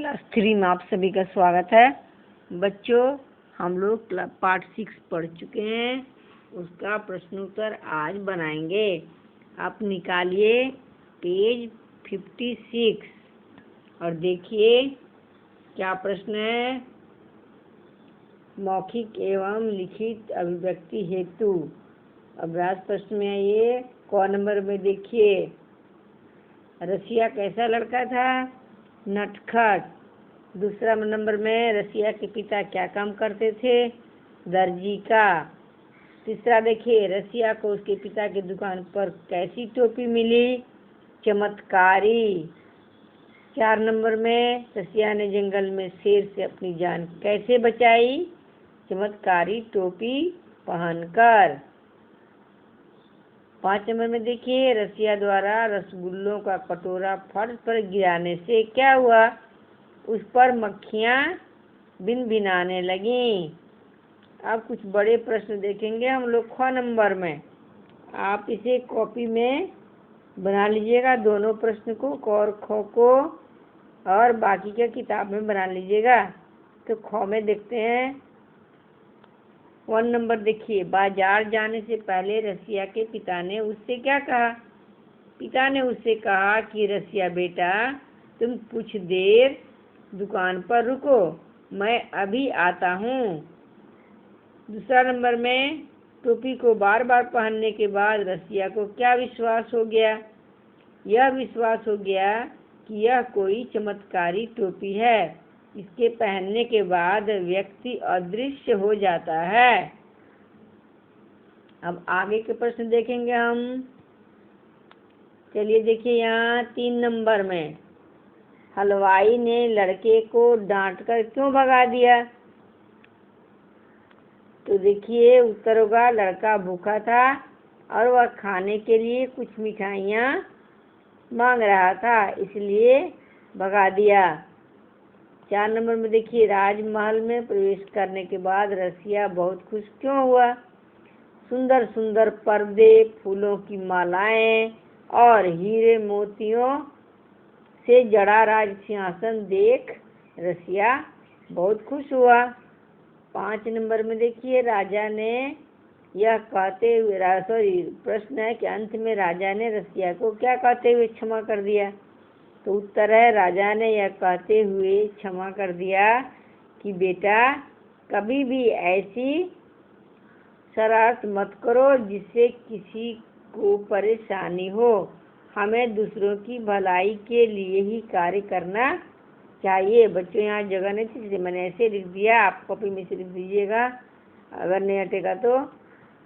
Class 3 में आप सभी का स्वागत है। बच्चों, हम लोग पार्ट 6 पढ़ चुके हैं। उसका प्रश्नोत्तर आज बनाएंगे। आप निकालिए पेज 56 और देखिए क्या प्रश्न है। मौखिक एवं लिखित अभिव्यक्ति हेतु अभ्यास प्रश्न में है ये। क नंबर में देखिए, रसिया कैसा लड़का था? नटखट। दूसरा नंबर में रसिया के पिता क्या काम करते थे? दर्जी का। तीसरा देखिए, रसिया को उसके पिता की दुकान पर कैसी टोपी मिली? चमत्कारी। 4 नंबर में, रसिया ने जंगल में शेर से अपनी जान कैसे बचाई? चमत्कारी टोपी पहनकर। 5 नंबर में देखिए, रसिया द्वारा रसगुल्लों का कटोरा फर्श पर गिराने से क्या हुआ? उस पर मक्खियाँ भिनभिनाने लगीं। अब कुछ बड़े प्रश्न देखेंगे हम लोग ख नंबर में। आप इसे कॉपी में बना लीजिएगा, दोनों प्रश्न को, क और ख को, और बाकी का किताब में बना लीजिएगा। तो ख में देखते हैं। 1 नंबर देखिए, बाजार जाने से पहले रसिया के पिता ने उससे क्या कहा? पिता ने उससे कहा कि रसिया बेटा, तुम कुछ देर दुकान पर रुको, मैं अभी आता हूँ। दूसरा नंबर में, टोपी को बार बार पहनने के बाद रसिया को क्या विश्वास हो गया? यह विश्वास हो गया कि यह कोई चमत्कारी टोपी है। इसके पहनने के बाद व्यक्ति अदृश्य हो जाता है। अब आगे के प्रश्न देखेंगे हम। चलिए देखिए, यहाँ 3 नंबर में, हलवाई ने लड़के को डांटकर क्यों भगा दिया? तो देखिए उत्तर होगा, लड़का भूखा था और वह खाने के लिए कुछ मिठाइयाँ मांग रहा था, इसलिए भगा दिया। 4 नंबर में देखिए, राजमहल में प्रवेश करने के बाद रसिया बहुत खुश क्यों हुआ? सुंदर सुंदर पर्दे, फूलों की मालाएं और हीरे मोतियों से जड़ा राज सिंहासन देख रसिया बहुत खुश हुआ। 5 नंबर में देखिए, राजा ने यह कहते हुए, प्रश्न है कि अंत में राजा ने रसिया को क्या कहते हुए क्षमा कर दिया? तो उत्तर है, राजा ने यह कहते हुए क्षमा कर दिया कि बेटा, कभी भी ऐसी शरारत मत करो जिससे किसी को परेशानी हो। हमें दूसरों की भलाई के लिए ही कार्य करना चाहिए। बच्चों, यहाँ जगह नहीं थी इसलिए मैंने ऐसे लिख दिया, आप कॉपी में से लिख दीजिएगा अगर नहीं हटेगा तो।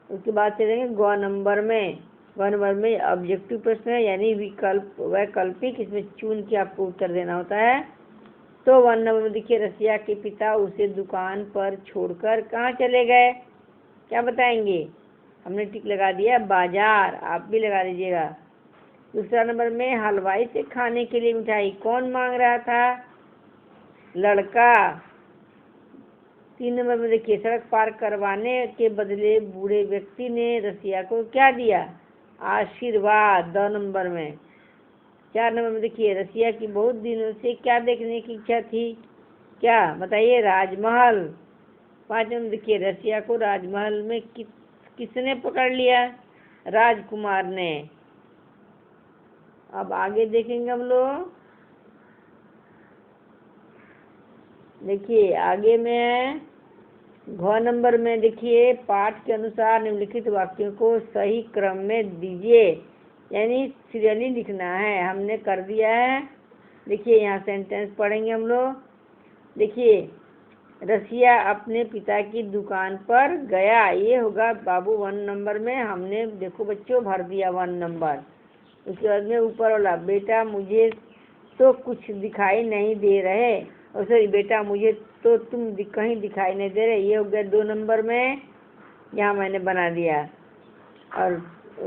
उसके बाद चलेंगे ग नंबर में। ग नंबर में ऑब्जेक्टिव प्रश्न है, यानी वैकल्पिक, इसमें चुन के आपको उत्तर देना होता है। तो 1 नंबर में देखिए, रसिया के पिता उसे दुकान पर छोड़कर कहाँ चले गए? क्या बताएंगे? हमने टिक लगा दिया, बाजार। आप भी लगा दीजिएगा। दूसरा नंबर में, हलवाई से खाने के लिए मिठाई कौन मांग रहा था? लड़का। 3 नंबर में देखिए, सड़क पार करवाने के बदले बूढ़े व्यक्ति ने रसिया को क्या दिया? आशीर्वाद। 2 नंबर में। 4 नंबर में देखिए, रसिया की बहुत दिनों से क्या देखने की इच्छा थी? क्या बताइए? राजमहल। 5 नंबर में देखिए, रसिया को राजमहल में किसने पकड़ लिया? राजकुमार ने। अब आगे देखेंगे हम लोग। देखिए आगे में है घ नंबर में, देखिए पाठ के अनुसार निम्नलिखित वाक्यों को सही क्रम में दीजिए, यानी सीरियली लिखना है। हमने कर दिया है। देखिए यहाँ सेंटेंस पढ़ेंगे हम लोग। देखिए, रसिया अपने पिता की दुकान पर गया, ये होगा बाबू 1 नंबर में। हमने देखो बच्चों भर दिया 1 नंबर। उसके बाद में ऊपर वाला, बेटा मुझे तो कुछ दिखाई नहीं दे रहे, और सॉरी बेटा मुझे तो तुम कहीं दिखाई नहीं दे रहे, ये हो गया 2 नंबर में, यहाँ मैंने बना दिया। और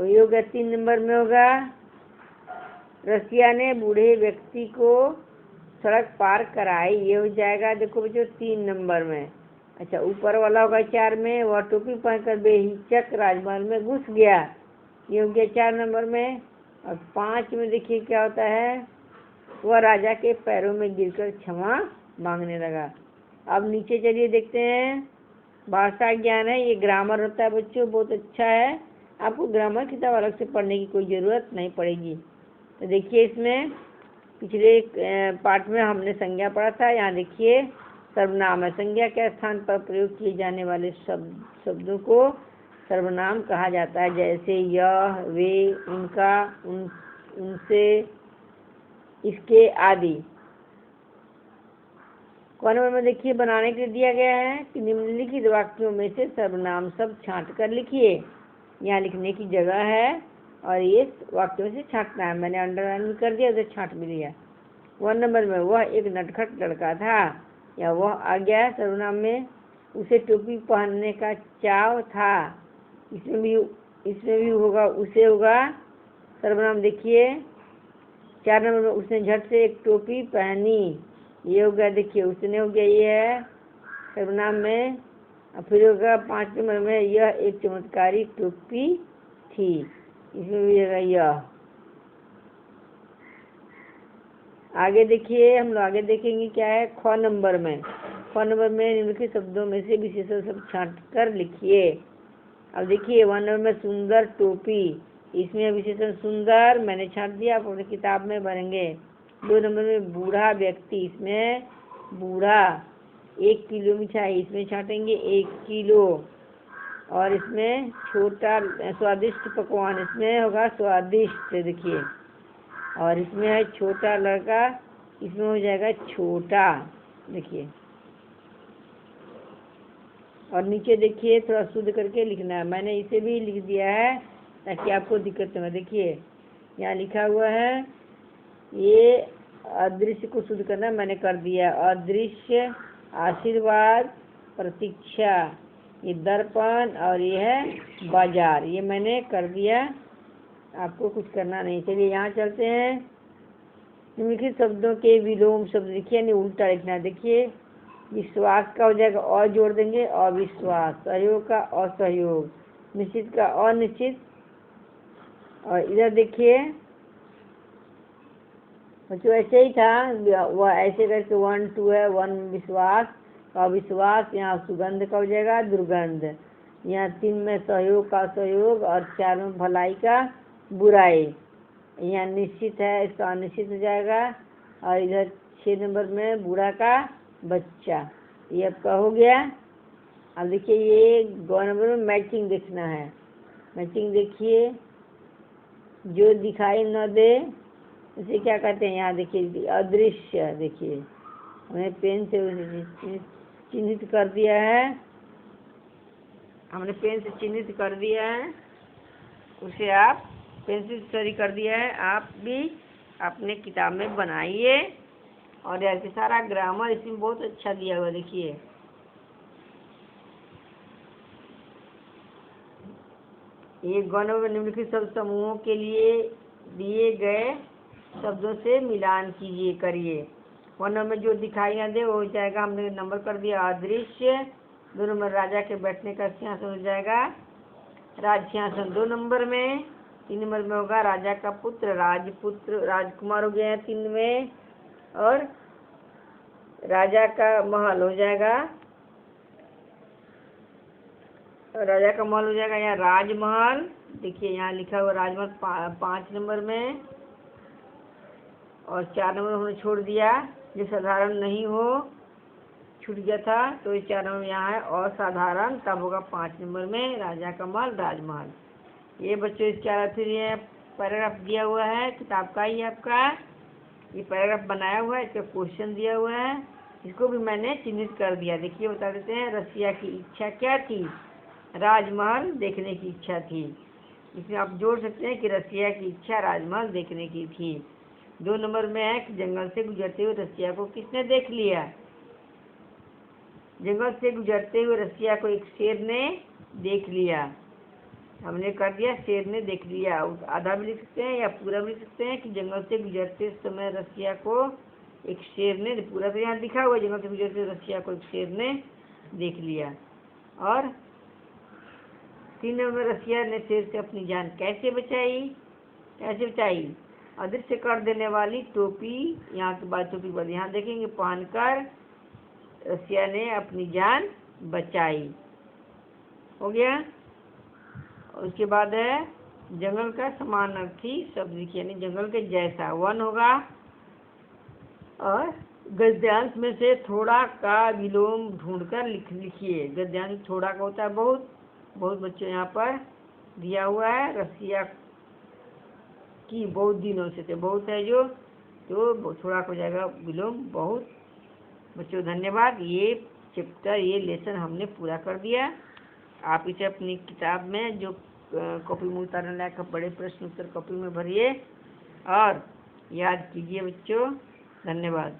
ये हो गया 3 नंबर में होगा, रसिया ने बूढ़े व्यक्ति को सड़क पार कराई, ये हो जाएगा देखो बच्चों 3 नंबर में। अच्छा, ऊपर वाला होगा 4 में, वह टोपी पहनकर बेहिचक राजमहल में घुस गया, ये हो गया 4 नंबर में। और 5 में देखिए क्या होता है, वह राजा के पैरों में गिरकर क्षमा मांगने लगा। अब नीचे चलिए देखते हैं। भाषा ज्ञान है, ये ग्रामर होता है बच्चों, बहुत अच्छा है। आपको ग्रामर किताब अलग से पढ़ने की कोई ज़रूरत नहीं पड़ेगी। तो देखिए इसमें पिछले पार्ट में हमने संज्ञा पढ़ा था। यहाँ देखिए सर्वनाम है। संज्ञा के स्थान पर प्रयोग किए जाने वाले शब्दों को सर्वनाम कहा जाता है, जैसे यह, वे, उनका, उनसे, इसके आदि। क नंबर में देखिए बनाने के लिए दिया गया है कि निम्नलिखित वाक्यों में से सर्वनाम शब्द छांट कर लिखिए। यहाँ लिखने की जगह है और ये वाक्यों से छांटना है। मैंने अंडरलाइन भी कर दिया, उधर छांट भी लिया। 1 नंबर में वह एक नटखट लड़का था, या वह आ गया सर्वनाम में। उसे टोपी पहनने का चाव था, इसमें भी होगा, उसे होगा सर्वनाम। देखिए 4 नंबर में उसने झट से एक टोपी पहनी, ये हो गया। देखिए उसने हो गया, ये है सर्वनाम में। और फिर होगा 5 नंबर में यह एक चमत्कारी टोपी थी, इसमें भी होगा यह। आगे देखिए, हम लोग आगे देखेंगे क्या है। ख नंबर में निम्नलिखित शब्दों में से विशेषण शब्द छांट कर लिखिए। अब देखिए 1 नंबर में सुंदर टोपी, इसमें विशेषण सुंदर मैंने छांट दिया, आप अपनी किताब में भरेंगे। 2 नंबर में बूढ़ा व्यक्ति, इसमें बूढ़ा। 1 किलो मिठाई, इसमें छाटेंगे 1 किलो। और इसमें छोटा स्वादिष्ट पकवान, इसमें होगा स्वादिष्ट। देखिए और इसमें है छोटा लड़का, इसमें हो जाएगा छोटा। देखिए और नीचे देखिए थोड़ा शुद्ध करके लिखना है। मैंने इसे भी लिख दिया है ताकि आपको दिक्कत न हो। देखिए यहाँ लिखा हुआ है, ये अदृश्य को शुद्ध करना मैंने कर दिया। अदृश्य, आशीर्वाद, प्रतीक्षा, ये दर्पण और ये है बाजार, ये मैंने कर दिया। आपको कुछ करना नहीं। चलिए यहाँ चलते हैं। निम्नलिखित शब्दों के विलोम शब्द लिखिए, यानी उल्टा लिखना है। देखिए विश्वास का हो जाएगा और जोड़ देंगे, अविश्वास। सहयोग का असहयोग, निश्चित का अनिश्चित। और इधर देखिए बच्चों ऐसे ही था, वह ऐसे करके 1 2 है। 1 विश्वास, अविश्वास, यहाँ सुगंध का हो जाएगा दुर्गंध। यहाँ 3 में सहयोग का सहयोग और 4 में भलाई का बुराई। यहाँ निश्चित है, इसका अनिश्चित हो जाएगा। और इधर 6 नंबर में बूढ़ा का बच्चा, ये आपका हो गया। अब देखिए ये 2 नंबर में मैचिंग देखना है। मैचिंग देखिए, जो दिखाई न दे उसे क्या कहते हैं। यहाँ देखिए अदृश्य, देखिए हमने पेन से उसे चिन्हित कर दिया है। हमने पेन से चिन्हित कर दिया है, उसे आप पेंसिल से कर दिया है। आप भी अपने किताब में बनाइए। और यार सारा ग्रामर इसमें बहुत अच्छा दिया हुआ। देखिए ये गणों में निम्नलिखित शब्द समूहों के लिए दिए गए शब्दों से मिलान कीजिए, करिए। 1 में जो दिखाई ना दे वो हो जाएगा, हमने नंबर कर दिया अदृश्य। 2 नंबर राजा के बैठने का सिंहासन हो जाएगा राज सिंहासन 2 नंबर में। 3 नंबर में होगा राजा का पुत्र, राजपुत्र, राजकुमार हो गया 3 में। और राजा का महल हो जाएगा, राजा का महल हो जाएगा यहाँ राजमहल। देखिए यहाँ लिखा हुआ राजमहल 5 नंबर में। और 4 नंबर हमने छोड़ दिया, जो साधारण नहीं हो, छूट गया था, तो इस 4 नंबर यहाँ है असाधारण, तब होगा 5 नंबर में राजा का महल, राजमहल। ये बच्चों इसके अलावा फिर ये पैराग्राफ दिया हुआ है, किताब का ही आपका ये पैराग्राफ बनाया हुआ है, इसका क्वेश्चन दिया हुआ है, इसको भी मैंने चिन्हित कर दिया। देखिए बता देते हैं, रसिया की इच्छा क्या थी, राजमहल देखने की इच्छा थी। इसमें आप जोड़ सकते हैं कि रसिया की इच्छा राजमहल देखने की थी। 2 नंबर में है कि जंगल से गुजरते हुए रसिया को किसने देख लिया। जंगल से गुजरते हुए रसिया को एक शेर ने देख लिया। हमने कर दिया शेर ने देख लिया। आधा भी लिख सकते हैं या पूरा भी लिख सकते हैं कि जंगल से गुजरते समय रसिया को एक शेर ने, पूरा तो यहाँ दिखा हुआ, जंगल से गुजरते रसिया को एक शेर ने देख लिया। और 3 नंबर में रसिया ने शेर से अपनी जान कैसे बचाई, अदृश्य कर देने वाली टोपी, यहाँ के बाद टोपी के बाद यहाँ देखेंगे, पहनकर रसिया ने अपनी जान बचाई। हो गया। उसके बाद है जंगल का समानार्थी शब्द लिखिए, यानी जंगल के जैसा। वन होगा और गद्यांश में से थोड़ा का विलोम ढूंढकर लिखिए। गद्यांश थोड़ा का होता है बहुत। बहुत बच्चों यहाँ पर दिया हुआ है, रसिया की बहुत दिनों से थे, बहुत है जो, तो थोड़ा हो जाएगा विलोम बहुत। बच्चों धन्यवाद। ये चैप्टर, ये लेसन हमने पूरा कर दिया। आप इसे अपनी किताब में जो कॉपी में उतारने लायक बड़े प्रश्न उत्तर कॉपी में भरिए और याद कीजिए बच्चों। धन्यवाद।